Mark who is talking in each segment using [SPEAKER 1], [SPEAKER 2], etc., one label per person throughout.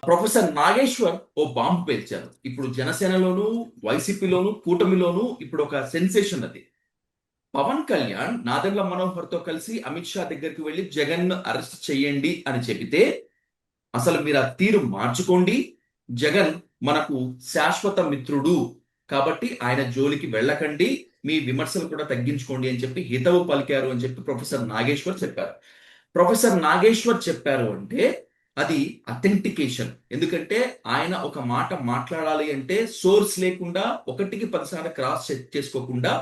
[SPEAKER 1] Professor Nageshwar ఓ bomb పేల్చారు. ఇప్పుడు జనసేనలోను, వైసీపీలోను, కూటమిలోను ఇప్పుడు ఒక సెన్సేషన్ అది. పవన్ కళ్యాణ్ నాదెండ్ల మనోహర్ తో కలిసి అమిత్ షా దగ్గరికి వెళ్లి జగన్ అరెస్ట్ చేయండి అని చెబితే, అసలు మీరు ఆ తీరు మార్చుకోండి, జగన్ మనకు శాశ్వత మిత్రుడు కాబట్టి ఆయన జోలికి వెళ్ళకండి, మీ విమర్శలు కూడా తగ్గించుకోండి అని చెప్పి హితవు పలికారు అని చెప్పి ప్రొఫెసర్ నాగేశ్వర్ చెప్పారు. ప్రొఫెసర్ నాగేశ్వర్ చెప్పారు అంటే అది అథెంటికేషన్. ఎందుకంటే ఆయన ఒక మాట మాట్లాడాలి అంటే సోర్స్ లేకుండా ఒకటికి పదిసార్లు క్రాస్ చెక్ చేసుకోకుండా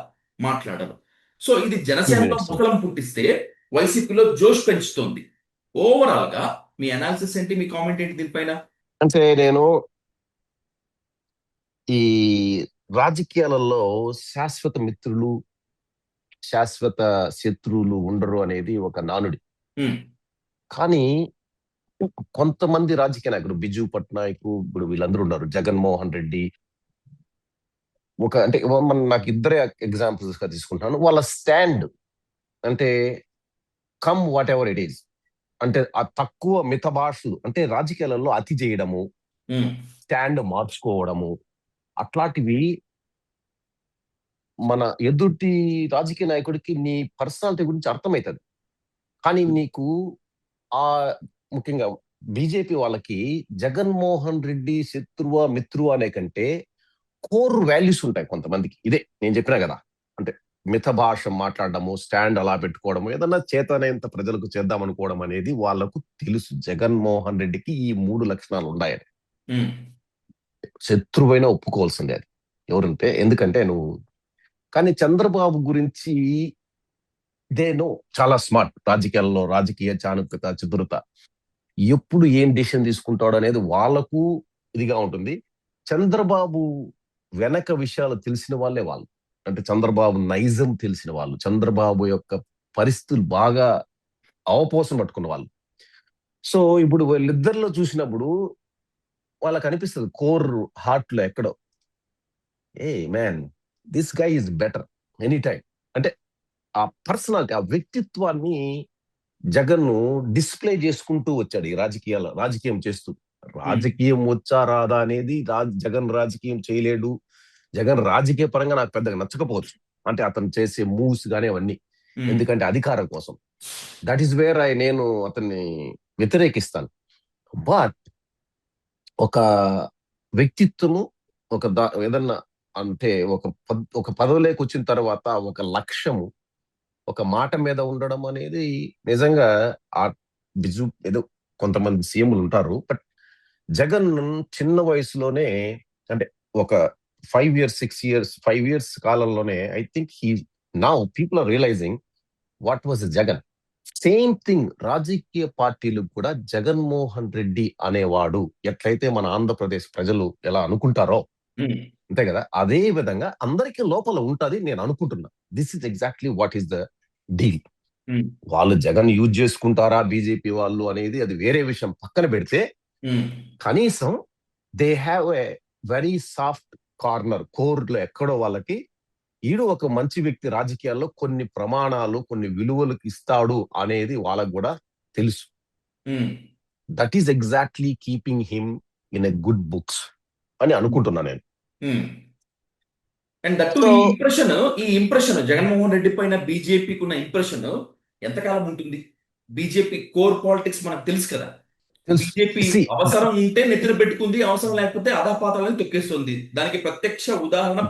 [SPEAKER 1] మాట్లాడరు. సో ఇది జనసేనలో ముఖలం పుట్టిస్తే వైసీపీలో జోష్ పెంచుతోంది. ఓవరాల్ గా మీ అనాలిసిస్ ఏంటి, మీ కామెంట్ ఏంటి దీనిపైన?
[SPEAKER 2] అంటే నేను ఈ రాజకీయాలలో శాశ్వత మిత్రులు, శాశ్వత శత్రువులు ఉండరు అనేది ఒక నానుడి. కానీ కొంతమంది రాజకీయ నాయకులు, బిజు పట్నాయక్, ఇప్పుడు వీళ్ళందరూ ఉన్నారు, జగన్మోహన్ రెడ్డి, అంటే నాకు ఇద్దరే ఎగ్జాంపుల్స్ గా తీసుకుంటాను. వాళ్ళ స్టాండ్ అంటే come what ever it is, అంటే ఆ తక్కువ మిత భాషలు, అంటే రాజకీయాలలో అతి చేయడము, స్టాండ్ మార్చుకోవడము, అట్లాంటివి మన ఎదుటి రాజకీయ నాయకుడికి నీ పర్సనాలిటీ గురించి అర్థమవుతుంది. కానీ నీకు ఆ ముఖ్యంగా బీజేపీ వాళ్ళకి జగన్మోహన్ రెడ్డి శత్రువ మిత్రువ అనే కంటే కోర్ వాల్యూస్ ఉంటాయి కొంతమందికి. ఇదే నేను చెప్పినా కదా, అంటే మిత భాష మాట్లాడడము, స్టాండ్ అలా పెట్టుకోవడము, ఏదన్నా చేతనైనంత ప్రజలకు చేద్దాం అనుకోవడం అనేది వాళ్ళకు తెలుసు. జగన్మోహన్ రెడ్డికి ఈ 3 లక్షణాలు ఉన్నాయని. శత్రువైనా ఒప్పుకోవాల్సిందే అది ఎవరుంటే. ఎందుకంటే నువ్వు కానీ చంద్రబాబు గురించి ఇదేనో చాలా స్మార్ట్, రాజకీయాల్లో రాజకీయ చాణుక్యత, చతురత, ఎప్పుడు ఏం డిసిషన్ తీసుకుంటాడు అనేది వాళ్ళకు ఇదిగా ఉంటుంది. చంద్రబాబు వెనక విషయాలు తెలిసిన వాళ్ళే వాళ్ళు, అంటే చంద్రబాబు నైజం తెలిసిన వాళ్ళు, చంద్రబాబు యొక్క పరిస్థితులు బాగా అవపోసం పట్టుకున్న వాళ్ళు. సో ఇప్పుడు వీళ్ళిద్దరిలో చూసినప్పుడు వాళ్ళకి అనిపిస్తుంది కోర్ హార్ట్ లో ఎక్కడో, ఏ man, this guy is better any time. అంటే ఆ పర్సనాలిటీ, ఆ వ్యక్తిత్వాన్ని జగన్ డిస్ప్లే చేసుకుంటూ వచ్చాడు ఈ రాజకీయం చేస్తూ. రాజకీయం వచ్చా రాదా అనేది జగన్ రాజకీయం చేయలేడు. జగన్ రాజకీయ పరంగా నాకు పెద్దగా నచ్చకపోవచ్చు, అంటే అతను చేసే మూవ్స్ కానీ అవన్నీ, ఎందుకంటే అధికారం కోసం. దట్ ఈస్ వేర్ నేను అతన్ని వ్యతిరేకిస్తాను. బట్ ఒక వ్యక్తిత్వము, ఏదన్నా అంటే ఒక పదవిలోకి వచ్చిన తర్వాత ఒక లక్ష్యము, ఒక మాట మీద ఉండడం అనేది నిజంగా ఆ బిజు ఏదో కొంతమంది సీఎంలు ఉంటారు. బట్ జగన్ చిన్న వయసులోనే, అంటే ఒక 5 years 6 years 5 years కాలంలోనే, I think now people are realizing what was Jagan. Same thing రాజకీయ పార్టీలకు కూడా జగన్మోహన్ రెడ్డి అనేవాడు ఎట్లయితే మన ఆంధ్రప్రదేశ్ ప్రజలు ఎలా అనుకుంటారో అంతే కదా, అదే విధంగా అందరికీ లోపల ఉంటది నేను అనుకుంటున్నా. This is exactly what is the deal. వాళ్ళు జగన్ యూజ్ చేసుకుంటారా బీజేపీ వాళ్ళు అనేది అది వేరే విషయం, పక్కన పెడితే కనీసం they have a very soft corner, core లో ఎక్కడో వాళ్ళకి ఈడు ఒక మంచి వ్యక్తి, రాజకీయాల్లో కొన్ని ప్రమాణాలు, కొన్ని విలువలకు ఇస్తాడు అనేది వాళ్ళకు కూడా తెలుసు. That is exactly keeping him in a good books అని అనుకుంటున్నా నేను.
[SPEAKER 1] అండ్ దట్ ఈ ఇంప్రెషన్ జగన్మోహన్ రెడ్డి పైన బీజేపీకి ఉన్న ఇంప్రెషన్ ఎంతకాలం ఉంటుంది? బీజేపీ కోర్ పాలిటిక్స్ మనకు తెలుసు కదా. బీజేపీ అవసరం ఉంటే నెత్తిన పెట్టుకుంది, అవసరం లేకపోతే అధాపాతాలని తొక్కేస్తుంది. దానికి ప్రత్యక్ష ఉదాహరణ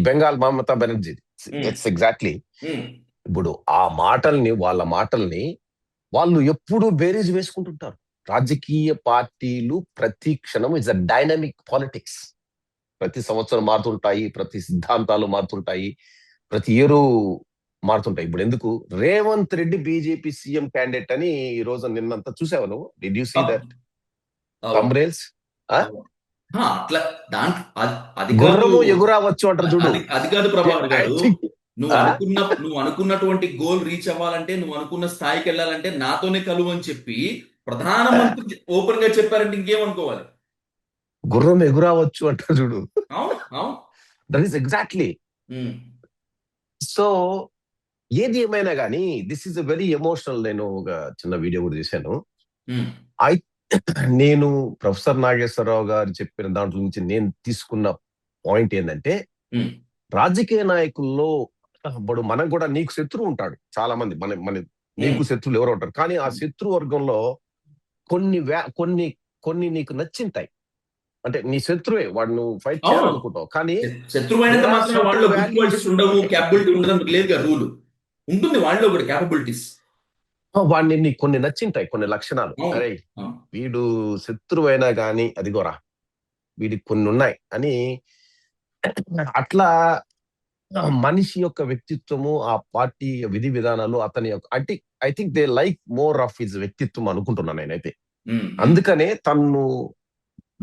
[SPEAKER 1] బెంగాల్ మమతా బెనర్జీ.
[SPEAKER 2] ఎగ్జాక్ట్లీ. ఇప్పుడు ఆ వాళ్ళ మాటల్ని వాళ్ళు ఎప్పుడు బేరీజ్ వేసుకుంటుంటారు. రాజకీయ పార్టీలు ప్రతి క్షణం ఇస్ అ డైనమిక్ పాలిటిక్స్. ప్రతి సంవత్సరం మారుతుంటాయి, ప్రతి సిద్ధాంతాలు మారుతుంటాయి, ప్రతి ఇయరు మారుతుంటాయి. ఇప్పుడు ఎందుకు Revanth Reddy BJP CM candidate అని ఈ రోజు నిన్నంతా చూసావు నువ్వు? Did you see that thumbnails? గుర్రము ఎగురావచ్చు అంటారు చూడు.
[SPEAKER 1] అది కాదు ప్రభాకర్ గారు, నువ్వు అనుకున్నటువంటి గోల్ రీచ్ అవ్వాలంటే, నువ్వు అనుకున్న స్థాయికి వెళ్ళాలంటే నాతోనే కలువు అని చెప్పి ప్రధానమంత్రి ఓపెన్ గా చెప్పారంటే ఇంకేమనుకోవాలి?
[SPEAKER 2] గుర్రం ఎగురావచ్చు అంటారు చూడు. That is exactly. సో ఏది ఏమైనా కానీ this is a very emotional. నేను ఒక చిన్న వీడియో కూడా చేశాను. నేను ప్రొఫెసర్ నాగేశ్వరరావు గారు చెప్పిన దాంట్లో నుంచి నేను తీసుకున్న పాయింట్ ఏంటంటే,
[SPEAKER 1] ఉమ్,
[SPEAKER 2] రాజకీయ నాయకుల్లో ఇప్పుడు మనం కూడా నీకు శత్రువు ఉంటాడు చాలా మంది, మన మన నీకు
[SPEAKER 1] ఉమ్,
[SPEAKER 2] శత్రువులు ఎవరో ఉంటారు, కానీ ఆ శత్రు వర్గంలో కొన్ని కొన్ని కొన్ని నీకు నచ్చింటాయి. అంటే నీ శత్రువే, వాడు నువ్వు ఫైట్
[SPEAKER 1] అవును.
[SPEAKER 2] చేయాలనుకుంటావు, కానీ
[SPEAKER 1] శత్రువు అయినంత
[SPEAKER 2] దేర్ ఆర్
[SPEAKER 1] మాత్రం
[SPEAKER 2] సర్టన్
[SPEAKER 1] వాళ్ళలో గుడ్
[SPEAKER 2] వాల్యూస్.
[SPEAKER 1] క్వాలిటీస్ ఉండవు, క్యాపబిలిటీ ఉండదు లేదుగా రూల్. ఉంటుంది వాళ్ళలో కూడా క్యాపబిలిటీస్.
[SPEAKER 2] వాడిని నీకు కొన్ని నచ్చింటాయి, కొన్ని లక్షణాలు.
[SPEAKER 1] అవును.
[SPEAKER 2] అరే
[SPEAKER 1] అవును.
[SPEAKER 2] వీడు శత్రువు అయినా కానీ అదిగోరా వీడికి కొన్ని ఉన్నాయి అని. అట్లా మనిషి యొక్క వ్యక్తిత్వము, ఆ పార్టీ విధి విధానాలు, అతని యొక్క అంటే I think they like more of his వ్యక్తిత్వం అనుకుంటున్నాను నేనైతే.
[SPEAKER 1] ఉమ్, ఉమ్,
[SPEAKER 2] అందుకనే తను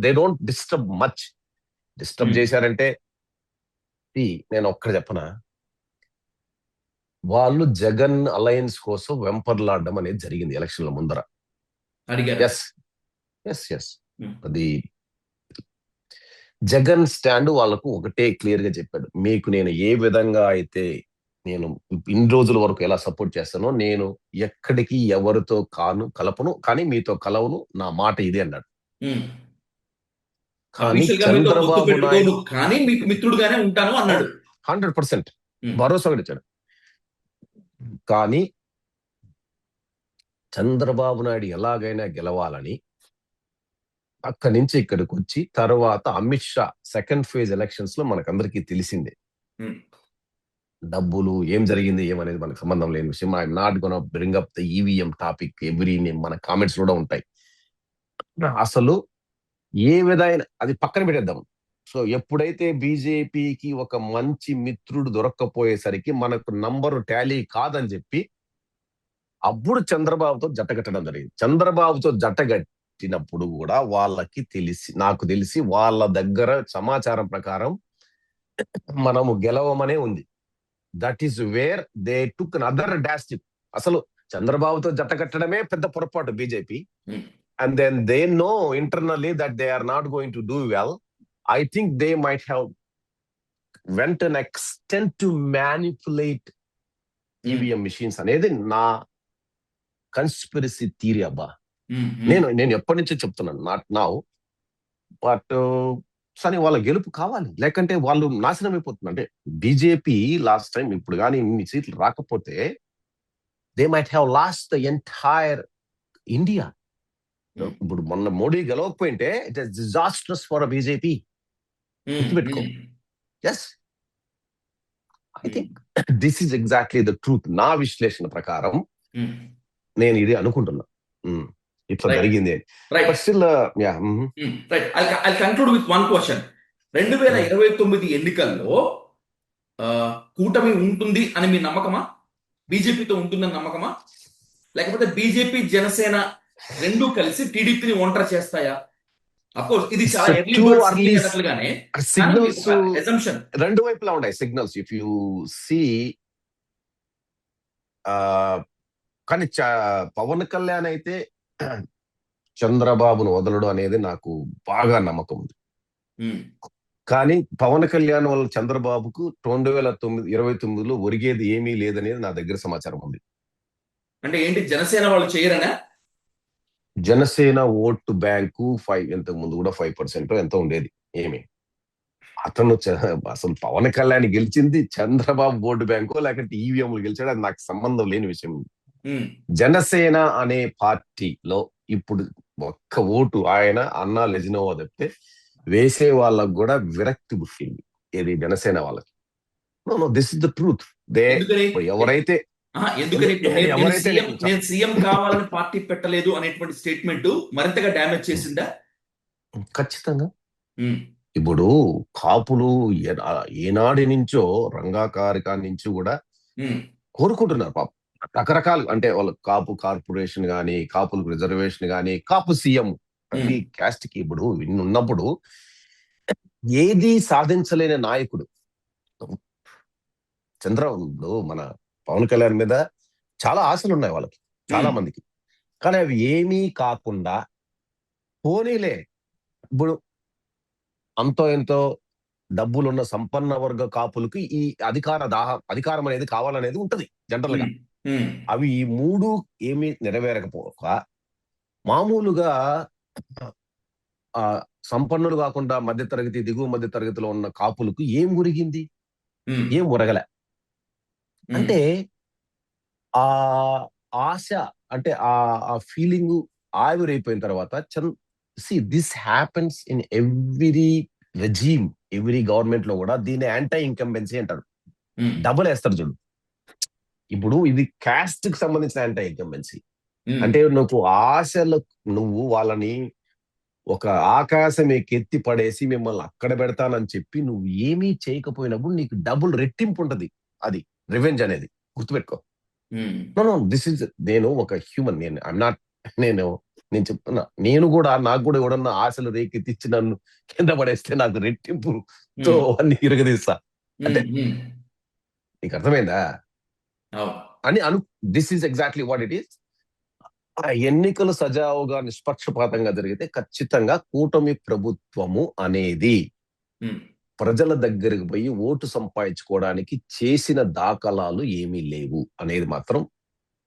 [SPEAKER 2] they don't disturb much. Disturb
[SPEAKER 1] um.
[SPEAKER 2] చేశారంటే నేను ఒక్కడ చెప్పనా, వాళ్ళు జగన్ అలయన్స్ కోసం వెంపర్లాడడం అనేది జరిగింది ఎలక్షన్ల ముందర.
[SPEAKER 1] అడిగారు.
[SPEAKER 2] Yes, yes, yes.
[SPEAKER 1] ఉమ్,
[SPEAKER 2] అది జగన్ స్టాండ్ వాళ్ళకు ఒకటే క్లియర్ గా చెప్పాడు, మీకు నేను ఏ విధంగా అయితే నేను ఇన్ని రోజుల వరకు ఎలా సపోర్ట్ చేస్తానో, నేను ఎక్కడికి ఎవరితో కలపను, కానీ మీతో కలవను, నా మాట ఇది అన్నాడు.
[SPEAKER 1] ఉమ్.
[SPEAKER 2] కానీ
[SPEAKER 1] అఫీషియల్ గా మీతో పొత్తు
[SPEAKER 2] చంద్రబాబు
[SPEAKER 1] పెట్టుకోను
[SPEAKER 2] నాయుడు
[SPEAKER 1] కానీ మీకు మిత్రుడుగానే ఉంటాను అన్నాడు.
[SPEAKER 2] 100%
[SPEAKER 1] ఉమ్,
[SPEAKER 2] భరోసా కూడా ఇచ్చాడు. కానీ చంద్రబాబు నాయుడు ఎలాగైనా గెలవాలని అక్కడి నుంచి ఇక్కడికి వచ్చి, తర్వాత Amit Shah second phase elections లో మనకందరికీ తెలిసిందే
[SPEAKER 1] ఉమ్,
[SPEAKER 2] డబ్బులు ఏం జరిగింది ఏమనేది మనకు సంబంధం లేని విషయం. I'm not gonna bring up the EVM topic, every మన కామెంట్స్ కూడా ఉంటాయి. అసలు ఏ విధమైన అది పక్కన పెట్టేద్దాం. సో ఎప్పుడైతే బీజేపీకి ఒక మంచి మిత్రుడు దొరక్కపోయేసరికి మనకు నంబరు టాలీ కాదని చెప్పి అప్పుడు చంద్రబాబుతో జట్టగట్టడం జరిగింది. చంద్రబాబుతో జట్టగట్టినప్పుడు కూడా వాళ్ళకి నాకు తెలిసి వాళ్ళ దగ్గర సమాచారం ప్రకారం మనము గెలవమనే ఉంది. That is where they took other drastic. అసలు చంద్రబాబుతో జట్టకట్టడమే పెద్ద పొరపాటు BJP.
[SPEAKER 1] Um,
[SPEAKER 2] and then they know internally that they are not going to do well. I think they might have went an extent to manipulate EVM machines అనేది నా conspiracy theory అబ్బా.
[SPEAKER 1] ఉమ్, ఉమ్.
[SPEAKER 2] నేను ఎప్పటి నుంచో చెప్తున్నాను, నాట్ నౌ, బట్ కానీ వాళ్ళ గెలుపు కావాలి, లేకంటే వాళ్ళు నాశనం అయిపోతుంది. అంటే బీజేపీ లాస్ట్ టైం ఇప్పుడు కానీ ఇన్ని సీట్లు రాకపోతే they might have lost the entire India. ఇప్పుడు మొన్న మోడీ గెలవకపోయింటే it is disastrous for BJP. గుర్తుపెట్టుకో. Yes, I think this is exactly the truth. నా విశ్లేషణ ప్రకారం నేను ఇది అనుకుంటున్నా, ఇట్లా
[SPEAKER 1] Right.
[SPEAKER 2] జరిగింది అని.
[SPEAKER 1] Right.
[SPEAKER 2] But still
[SPEAKER 1] right. I conclude with one question. 2029 ఎన్నికల్లో కూటమి ఉంటుంది అని మీ నమ్మకమా? బీజేపీతో ఉంటుందని నమ్మకమా? లేకపోతే బీజేపీ జనసేన రెండు కలిసి టీడీపీని ఒంటరి చేస్తాయా? అఫ్కోర్స్ ఇది చాలా ఎర్లీ బర్డ్ స్పీకింగ్ అన్నట్లుగానే
[SPEAKER 2] సిగ్నల్స్
[SPEAKER 1] అజంప్షన్.
[SPEAKER 2] రెండు వైపులా ఉన్నాయి సిగ్నల్స్ ఇఫ్ యూ సీ. కానీ పవన్ కళ్యాణ్ అయితే చంద్రబాబును వదలడు అనేది నాకు బాగా నమ్మకం ఉంది. కానీ పవన్ కళ్యాణ్ వల్ల చంద్రబాబుకు 2029లో ఒరిగేది ఏమీ లేదనేది నా దగ్గర సమాచారం ఉంది.
[SPEAKER 1] అంటే ఏంటి, జనసేన వాళ్ళు చేయరనా?
[SPEAKER 2] జనసేన ఓటు బ్యాంకు ఇంతకు ముందు కూడా 5% ఎంతో ఉండేది. ఏమి అతను అసలు పవన్ కళ్యాణ్ గెలిచింది చంద్రబాబు ఓటు బ్యాంకు లేకపోతే ఈవీఎంలు గెలిచాడు, అది నాకు సంబంధం లేని విషయం. జనసేన అనే పార్టీలో ఇప్పుడు ఒక్క ఓటు ఆయన అన్నా లెజినోవా తప్పితే వేసే వాళ్ళకు కూడా విరక్తి పుట్టింది. ఇది జనసేన వాళ్ళకి. No this is the truth. ఎవరైతే
[SPEAKER 1] నేను సీఎం కావాలని పార్టీ పెట్టలేదు అనేటువంటి స్టేట్మెంట్ మరింతగా డ్యామేజ్ చేసిందా?
[SPEAKER 2] ఖచ్చితంగా. ఇప్పుడు కాపులు ఏనాడి నుంచో రంగాకారిక నుంచి కూడా కోరుకుంటున్నారు పాపం రకరకాలు. అంటే వాళ్ళ కాపు కార్పొరేషన్ గాని, కాపులకు రిజర్వేషన్ గాని, కాపు సీఎం ప్రతి క్యాస్ట్ కి ఇప్పుడు ఉన్నప్పుడు ఏది సాధించలేని నాయకుడు చంద్రబాబు. మన పవన్ కళ్యాణ్ మీద చాలా ఆశలు ఉన్నాయి వాళ్ళకి, చాలా మందికి. కానీ అవి ఏమీ కాకుండా పోనీలే, ఇప్పుడు అంతో ఎంతో డబ్బులున్న సంపన్న వర్గ కాపులకి ఈ అధికారం అనేది కావాలనేది ఉంటది జనరల్ గా. అవి ఈ మూడు ఏమీ నెరవేరకపోక మామూలుగా ఆ సంపన్నులు కాకుండా మధ్యతరగతి దిగువ మధ్య తరగతిలో ఉన్న కాపులకు ఏం ఉరిగింది?
[SPEAKER 1] ఉమ్,
[SPEAKER 2] ఏం ఉరగలే.
[SPEAKER 1] ఉమ్,
[SPEAKER 2] అంటే ఆ ఆశ, అంటే ఆ ఫీలింగ్ ఆవిరైపోయిన తర్వాత this happens in every regime, every government లో కూడా దీన్ని యాంటీ ఇంకంబెన్సీ అంటారు.
[SPEAKER 1] ఉమ్,
[SPEAKER 2] డబుల్ వేస్తారు చూడు. ఇప్పుడు ఇది కాస్ట్ కి సంబంధించిన యాంటీ ఇంకంబెన్సీ.
[SPEAKER 1] ఉమ్,
[SPEAKER 2] అంటే నువ్వు ఆశలు, నువ్వు వాళ్ళని ఒక ఆకాశం ఎత్తి పడేసి మిమ్మల్ని అక్కడ పెడతానని చెప్పి నువ్వు ఏమీ చేయకపోయినప్పుడు నీకు డబుల్ రెట్టింపు ఉంటది. అది రివెంజ్ అనేది గుర్తుపెట్టుకో.
[SPEAKER 1] ఉమ్,
[SPEAKER 2] నో నో దిస్ ఇస్, నేను ఒక హ్యూమన్, నేను ఐఎమ్ నాట్, నేను నేను చెప్తున్నా, నేను కూడా, నాకు కూడా ఎవడన్నా ఆశలు రేకెత్తిచ్చి నన్ను కింద పడేస్తే నాకు రెట్టింపుతో
[SPEAKER 1] ఉమ్,
[SPEAKER 2] అన్ని ఇరగదీస్తా. అంటే
[SPEAKER 1] ఉమ్.
[SPEAKER 2] నీకు అర్థమైందా
[SPEAKER 1] అవును.
[SPEAKER 2] అని this is exactly what it is. ఆ ఎన్నికలు సజావుగా నిష్పక్షపాతంగా జరిగితే ఖచ్చితంగా కూటమి ప్రభుత్వము అనేది
[SPEAKER 1] ఉమ్.
[SPEAKER 2] ప్రజల దగ్గరికి పోయి ఓటు సంపాదించుకోవడానికి చేసిన దాఖలాలు ఏమీ లేవు అనేది మాత్రం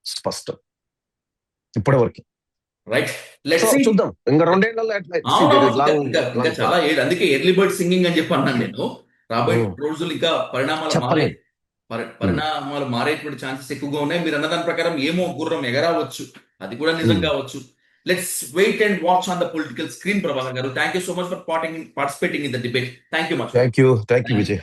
[SPEAKER 2] స్పష్టం ఇప్పటివరకు.
[SPEAKER 1] రైట్.
[SPEAKER 2] So
[SPEAKER 1] let's see.
[SPEAKER 2] చూద్దాం ఇంకా రెండేళ్లలో
[SPEAKER 1] అవునవును. ఇంకా
[SPEAKER 2] లాంగ్
[SPEAKER 1] ఇంకా ఇంకా
[SPEAKER 2] లాంగ్
[SPEAKER 1] చాలా ఏడు, అందుకే ఎర్లీ బర్డ్ సింగింగ్ అని చెప్పి అన్నాను నేను. రాబోయే రోజులు ఇంకా
[SPEAKER 2] చెప్పలేదు.
[SPEAKER 1] పరిణామాలు మారేటువంటి ఛాన్సెస్ ఎక్కువగా ఉన్నాయి. మీరు అన్న దాని ప్రకారం ఏమో గుర్రం ఎగరావచ్చు, అది కూడా నిజం కావచ్చు. Let's wait and watch on the political screen. Prabhakar గారు, thank you so much for participating in the debate. Thank you much.
[SPEAKER 2] Thank you Vijay.